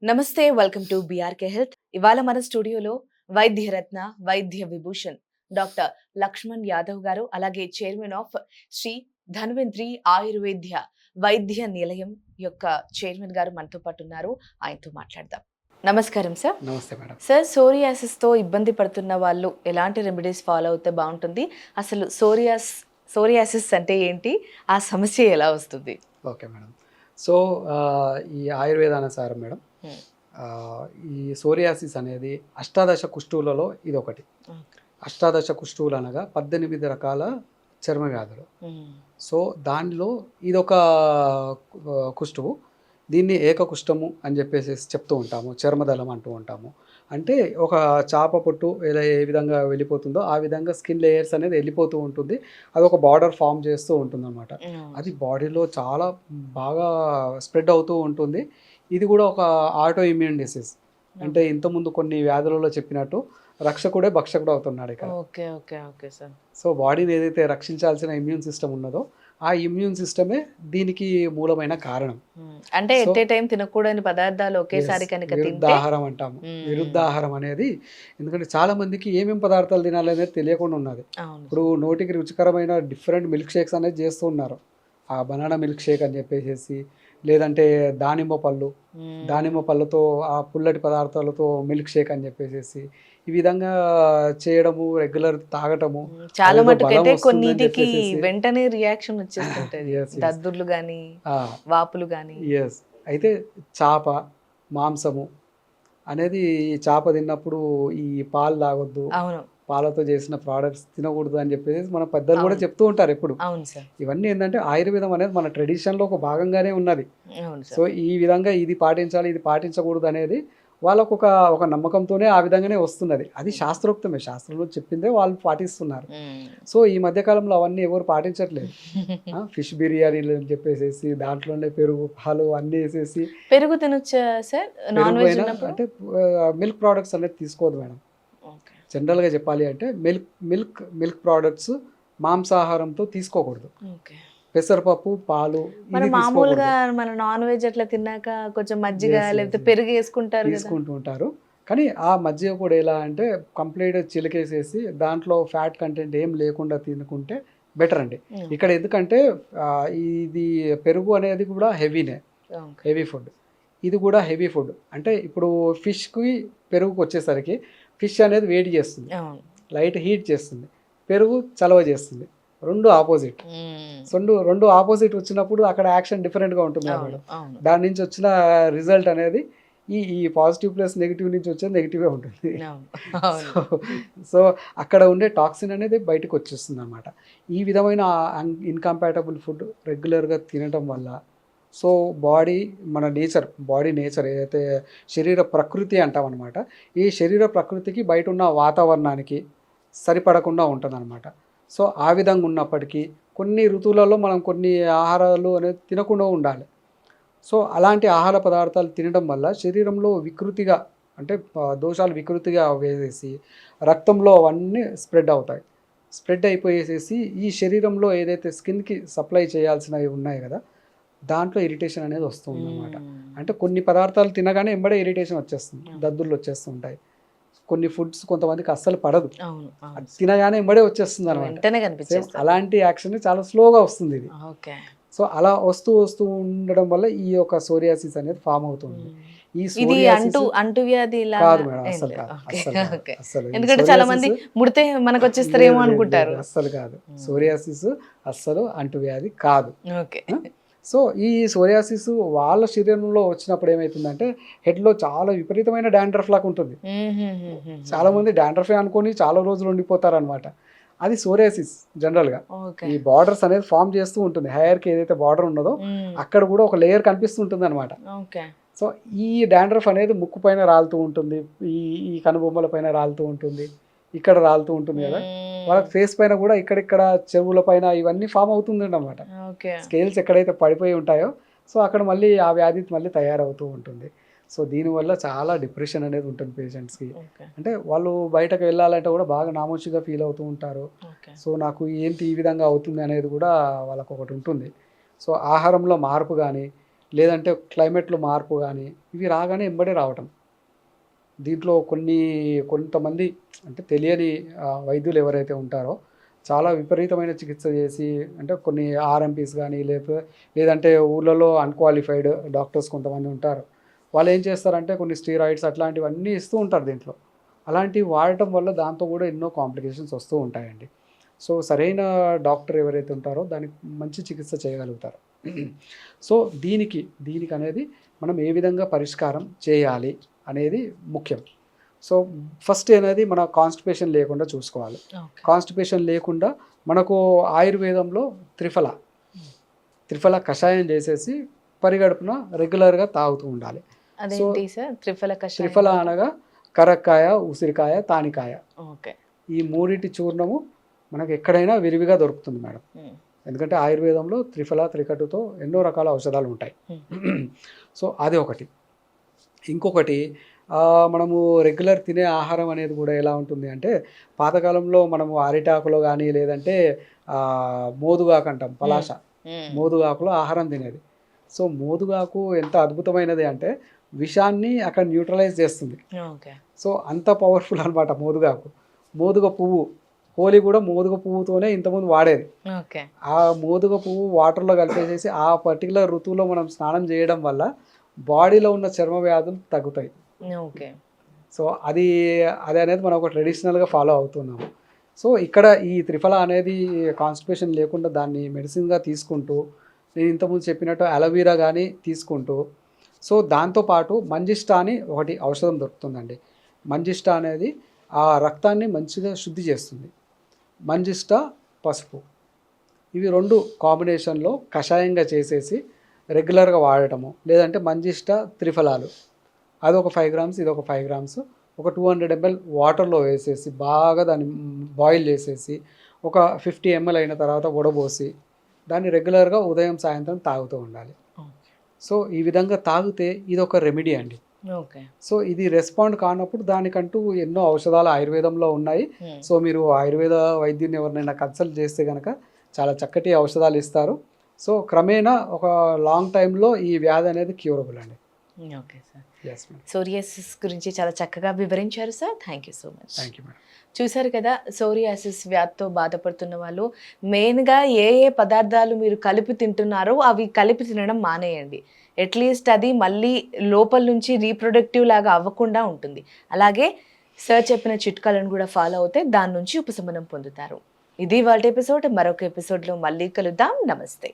నమస్తే welcome to BRK health. ఇవాళ మన స్టూడియోలో వైద్యరత్న వైద్య విభూషణ్ డాక్టర్ లక్ష్మణ్ యాదవ్ గారు, అలాగే చైర్మన్ ఆఫ్ శ్రీ ధన్వంత్రి ఆయుర్వేద్య వైద్య నిలయం యొక్క చైర్మన్ గారు మనతో పాటు ఉన్నారు. ఆయనతో మాట్లాడదాం. నమస్కారం సార్. నమస్తే మేడం. సార్, తో ఇబ్బంది పడుతున్న వాళ్ళు ఎలాంటి రెమెడీస్ ఫాలో అవుతే బాగుంటుంది? అసలు సోరియాసిస్ అంటే ఏంటి? ఆ సమస్య ఎలా వస్తుంది? Okay madam. సో ఈ ఆయుర్వేదానుసారం మేడం, Hmm. ఈ సోరియాసిస్ అనేది అష్టాదశ కుష్ఠువులలో ఇదొకటి. అష్టాదశ కుష్ఠువులు అనగా 18 రకాల చర్మ వ్యాధులు. సో దానిలో ఇదొక కుష్ఠువు. దీన్ని ఏకకుష్టము అని చెప్పేసి చెప్తూ ఉంటాము, చర్మదళం అంటూ ఉంటాము. అంటే ఒక చాప పొట్టు ఏదో ఏ విధంగా వెళ్ళిపోతుందో ఆ విధంగా స్కిన్ లేయర్స్ అనేది వెళ్ళిపోతూ ఉంటుంది. అది ఒక బార్డర్ ఫామ్ చేస్తూ ఉంటుంది అనమాట. అది బాడీలో చాలా బాగా స్ప్రెడ్ అవుతూ ఉంటుంది. ఇది కూడా ఒక ఆటో ఇమ్యూన్ డిసీజ్. అంటే ఇంతకుముందు కొన్ని వ్యాధులలో చెప్పినట్టు రక్షకుడే భక్షకుడు అవుతున్నాడు ఇక్కడ. Okay okay okay sir. So బాడీని ఏదైతే రక్షించాల్సిన ఇమ్యూన్ సిస్టమ్ ఉన్నదో ఆ ఇమ్యూన్ సిస్టమే దీనికి మూలమైన కారణం. అంటే ఎట్ ఏ టైం తినకూడని పదార్థాలు ఒకేసారి కనుక తింటే విరుద్ధాహారం అంటాము. విరుద్ధాహారం అనేది ఎందుకంటే చాలా మందికి ఏమేమి పదార్థాలు తినాలి అనేది తెలియకుండా ఉన్నది. ఇప్పుడు నోటికి రుచికరమైన డిఫరెంట్ మిల్క్ షేక్స్ అనేది చేస్తూ ఉన్నారు. ఆ బనానా మిల్క్ షేక్ అని చెప్పేసి, లేదంటే దానిమ్మ పళ్ళతో ఆ పుల్లటి పదార్థాలతో మిల్క్ షేక్ అని చెప్పేసి ఈ విధంగా చేయడము, రెగ్యులర్ తాగటము. చాలా మటుకైతే కొన్నిటికి వెంటనే రియాక్షన్ వచ్చేస్తుంటది. దద్దుర్లు గానీ వాపులు గానీ. ఎస్. అయితే చాప మాంసము అనేది, చాప తిన్నప్పుడు ఈ పాలు తాగొద్దు, అవును, పాలతో చేసిన ప్రోడక్ట్స్ తినకూడదు అని చెప్పేసి మన పెద్దలు కూడా చెప్తూ ఉంటారు ఎప్పుడు. అవును సార్. ఇవన్నీ ఏంటంటే ఆయుర్వేదం అనేది మన ట్రెడిషన్లో ఒక భాగంగానే ఉన్నది. అవును సో ఈ విధంగా ఇది పాటించాలి, ఇది పాటించకూడదు అనేది వాళ్ళకు ఒక నమ్మకంతోనే ఆ విధంగానే వస్తున్నది. అది శాస్త్రోక్తమే, శాస్త్రంలో చెప్పిందే వాళ్ళు పాటిస్తున్నారు. సో ఈ మధ్యకాలంలో అవన్నీ ఎవరు పాటించట్లేదు. ఫిష్ బిర్యానీలు అని చెప్పేసి దాంట్లోనే పెరుగు పాలు అన్నీ వేసేసి. పెరుగు తినొచ్చా సార్? నాన్ వెజ్ అంటే మిల్క్ ప్రోడక్ట్స్ అనేది తీసుకోవద్దు మేడం. జనరల్గా చెప్పాలి అంటే మిల్క్ ప్రోడక్ట్స్ మాంసాహారంతో తీసుకోకూడదు. పెసరపప్పు, పాలు మామూలుగా మన నాన్ వెజ్ అట్లా తిన్నాక కొంచెం మజ్జిగ లేకపోతే పెరుగు తీసుకుంటూ ఉంటారు. కానీ ఆ మజ్జిగ కూడా ఎలా అంటే కంప్లీట్ చిలికేసేసి దాంట్లో ఫ్యాట్ కంటెంట్ ఏం లేకుండా తినుకుంటే బెటర్ అండి. ఇక్కడ ఎందుకంటే ఇది పెరుగు అనేది కూడా హెవీ ఫుడ్. ఇది కూడా హెవీ ఫుడ్. అంటే ఇప్పుడు ఫిష్కి పెరుగుకి వచ్చేసరికి ఫిష్ అనేది వేడి చేస్తుంది, లైట్ హీట్ చేస్తుంది. పెరుగు చలవ చేస్తుంది. రెండు ఆపోజిట్. రెండు ఆపోజిట్ వచ్చినప్పుడు అక్కడ యాక్షన్ డిఫరెంట్గా ఉంటుంది అన్నమాట. దాని నుంచి వచ్చిన రిజల్ట్ అనేది ఈ పాజిటివ్ ప్లస్ నెగిటివ్ నుంచి వచ్చేది నెగిటివ్గా ఉంటుంది. సో అక్కడ ఉండే టాక్సిన్ అనేది బయటకు వచ్చేస్తుంది అనమాట. ఈ విధమైన ఇన్కంపాటబుల్ ఫుడ్ రెగ్యులర్గా తినడం వల్ల సో బాడీ నేచర్ ఏదైతే శరీర ప్రకృతి అంటాం అనమాట, ఈ శరీర ప్రకృతికి బయట ఉన్న వాతావరణానికి సరిపడకుండా ఉంటుంది అనమాట. సో ఆ విధంగా ఉన్నప్పటికీ కొన్ని ఋతువులలో మనం కొన్ని ఆహారాలు అనేది తినకుండా ఉండాలి. సో అలాంటి ఆహార పదార్థాలు తినడం వల్ల శరీరంలో వికృతిగా, అంటే దోషాలు వికృతిగా వేసేసి రక్తంలో అవన్నీ స్ప్రెడ్ అయిపోయేసేసి ఈ శరీరంలో ఏదైతే స్కిన్కి సప్లై చేయాల్సినవి ఉన్నాయి కదా దాంట్లో ఇరిటేషన్ అనేది వస్తుంది అన్నమాట. అంటే కొన్ని పదార్థాలు తినగానే ఎంబడే ఇరిటేషన్ వచ్చేస్తుంది, దద్దుర్లు వచ్చేస్తుంటాయి. కొన్ని ఫుడ్స్ కొంతమందికి అస్సలు పడదు, తినగానే ఎంబడే వచ్చేస్తుంది అనమాట. అలాంటి యాక్షన్ చాలా స్లోగా వస్తుంది ఇది. సో అలా వస్తూ ఉండడం వల్ల ఈ యొక్క సోరియాసిస్ అనేది ఫామ్ అవుతుంది. ఈ అంటువ్యాధి కాదు మేడం, అస్సలు ఎందుకంటే చాలా మంది ముడితే మనకు వచ్చేస్తారేమో అనుకుంటారు. అస్సలు కాదు, సోరియాసిస్ అస్సలు అంటువ్యాధి కాదు. సో ఈ సోరియాసిస్ వాళ్ళ శరీరంలో వచ్చినప్పుడు ఏమవుతుందంటే హెడ్లో చాలా విపరీతమైన డాండ్రఫ్ లాగా ఉంటుంది. చాలా మంది డాండ్రఫే అనుకొని చాలా రోజులు ఉండిపోతారు అనమాట. అది సోరియాసిస్. జనరల్గా ఈ బార్డర్స్ అనేది ఫామ్ చేస్తూ ఉంటుంది. హెయిర్కి ఏదైతే బార్డర్ ఉన్నదో అక్కడ కూడా ఒక లేయర్ కనిపిస్తుంటుంది అనమాట. సో ఈ డాండ్రఫ్ అనేది ముక్కు పైన రాలుతూ ఉంటుంది, ఈ కనుబొమ్మల పైన రాలుతూ ఉంటుంది, ఇక్కడ రాలుతూ ఉంటుంది కదా, వాళ్ళకి ఫేస్ పైన కూడా ఇక్కడిక్కడ చెవుల పైన ఇవన్నీ ఫామ్ అవుతుంది అన్నమాట. స్కేల్స్ ఎక్కడైతే పడిపోయి ఉంటాయో సో అక్కడ మళ్ళీ ఆ వ్యాధి మళ్ళీ తయారవుతూ ఉంటుంది. సో దీనివల్ల చాలా డిప్రెషన్ అనేది ఉంటుంది పేషెంట్స్కి. అంటే వాళ్ళు బయటకు వెళ్ళాలంటే కూడా బాగా నామోషిగా ఫీల్ అవుతూ ఉంటారు. సో నాకు ఏంటి ఈ విధంగా అవుతుంది అనేది కూడా వాళ్ళకు ఒకటి ఉంటుంది. సో ఆహారంలో మార్పు కానీ లేదంటే క్లైమేట్లో మార్పు కానీ ఇవి రాగానే ఎంబడే రావటం. దీంట్లో కొంతమంది అంటే తెలియని వైద్యులు ఎవరైతే ఉంటారో చాలా విపరీతమైన చికిత్స చేసి అంటే కొన్ని ఆర్ఎంపీస్ కానీ లేదంటే ఊళ్ళలో అన్‌క్వాలిఫైడ్ డాక్టర్స్ కొంతమంది ఉంటారు. వాళ్ళు ఏం చేస్తారంటే కొన్ని స్టీరాయిడ్స్ అట్లాంటివన్నీ ఇస్తూ ఉంటారు దీంట్లో. అలాంటివి వాడటం వల్ల దాంతో కూడా ఎన్నో కాంప్లికేషన్స్ వస్తూ ఉంటాయండి. సో, సరైన డాక్టర్ ఎవరైతే ఉంటారో దానికి మంచి చికిత్స చేయగలుగుతారు. సో, దీనికనేది మనం ఏ విధంగా పరిష్కారం చేయాలి అనేది ముఖ్యం. సో, ఫస్ట్ అనేది మన కాన్‌స్టిపేషన్ లేకుండా చూసుకోవాలి. ఓకే. కాన్‌స్టిపేషన్ లేకుండా మనకు ఆయుర్వేదంలో త్రిఫల కషాయం చేసేసి పరిగడుపున రెగ్యులర్‌గా తాగుతూ ఉండాలి. అదేంటి సార్ త్రిఫల కషాయం? త్రిఫల అనగా కరక్కాయ, ఉసిరికాయ, తానికాయ. ఓకే. ఈ మూడిటి చూర్ణము మనకు ఎక్కడైనా విరివిగా దొరుకుతుంది మేడం. ఎందుకంటే ఆయుర్వేదంలో త్రిఫల, త్రికటుతో ఎన్నో రకాల ఔషధాలు ఉంటాయి. సో, అది ఒకటి. ఇంకొకటి మనము రెగ్యులర్ తినే ఆహారం అనేది కూడా ఎలా ఉంటుంది అంటే పాతకాలంలో మనము అరిటాకులో కానీ లేదంటే మోదుగాకు అంటాం, పలాస. మోదుగాకులో ఆహారం తినేది. సో, మోదుగాకు ఎంత అద్భుతమైనది అంటే విషాన్ని అక్కడ న్యూట్రలైజ్ చేస్తుంది. ఓకే. సో, అంత పవర్ఫుల్ అనమాట మోదుగాకు. మోదుగ పువ్వు, హోలీ కూడా మోదుగ పువ్వుతోనే ఇంతకుముందు వాడేది. ఓకే. ఆ మోదుగ పువ్వు వాటర్లో కలిపేసేసి ఆ పర్టికులర్ ఋతువులో మనం స్నానం చేయడం వల్ల బాడీలో ఉన్న చర్మ వ్యాధులు తగ్గుతాయి. ఓకే. సో, అది అనేది మనం ఒక ట్రెడిషనల్గా ఫాలో అవుతున్నాము. సో, ఇక్కడ ఈ త్రిఫల అనేది కాన్‌స్టిపేషన్ లేకుండా దాన్ని మెడిసిన్‌గా తీసుకుంటూ నేను ఇంతకుముందు చెప్పినట్టు అలోవెరా కానీ తీసుకుంటూ సో, దాంతోపాటు మంజిష్టా అని ఒకటి ఔషధం దొరుకుతుందండి. మంజిష్టా అనేది ఆ రక్తాన్ని మంచిగా శుద్ధి చేస్తుంది. మంజిష్టా, పసుపు ఇవి 2 కాంబినేషన్‌లో కషాయంగా చేసేసి రెగ్యులర్‌గా వాడటము. లేదంటే మంజిష్టా త్రిఫలాలు అదొక 5 గ్రామ్స్, ఇదొక 5 గ్రామ్స్ ఒక 200 ml వాటర్లో వేసేసి బాగా దాన్ని బాయిల్ చేసేసి ఒక 50 ml అయిన తర్వాత వడబోసి దాన్ని రెగ్యులర్‌గా ఉదయం, సాయంత్రం తాగుతూ ఉండాలి. సో, ఈ విధంగా తాగితే ఇదొక రెమెడీ అండి. ఓకే. సో, ఇది రెస్పాండ్ కానప్పుడు దానికంటూ ఎన్నో ఔషధాలు ఆయుర్వేదంలో ఉన్నాయి. సో, మీరు ఆయుర్వేద వైద్యుని ఎవరినైనా కన్సల్ట్ చేస్తే గనక చాలా చక్కటి ఔషధాలు ఇస్తారు. సో, క్రమేణా ఒక లాంగ్ టైమ్‌లో ఈ వ్యాధి అనేది క్యూరబుల్ అండి. Okay sir. Yes madam. Psoriasis గురించి చాలా చక్కగా వివరించారు sir. Thank you so much. Thank you madam. చూశారు కదా, సోరియాసిస్ వ్యాధితో బాధపడుతున్న వాళ్ళు మెయిన్గా ఏ పదార్థాలు మీరు కలిపి తింటున్నారో అవి కలిపి తినడం మానేయండి. అట్లీస్ట్ అది మళ్ళీ లోపల నుంచి రీప్రొడక్టివ్ లాగా అవ్వకుండా ఉంటుంది. అలాగే సార్ చెప్పిన చిట్కాలను కూడా ఫాలో అవుతే దాని నుంచి ఉపశమనం పొందుతారు. ఇది ఇవాల్టి ఎపిసోడ్. మరొక ఎపిసోడ్లో మళ్ళీ కలుద్దాం. నమస్తే.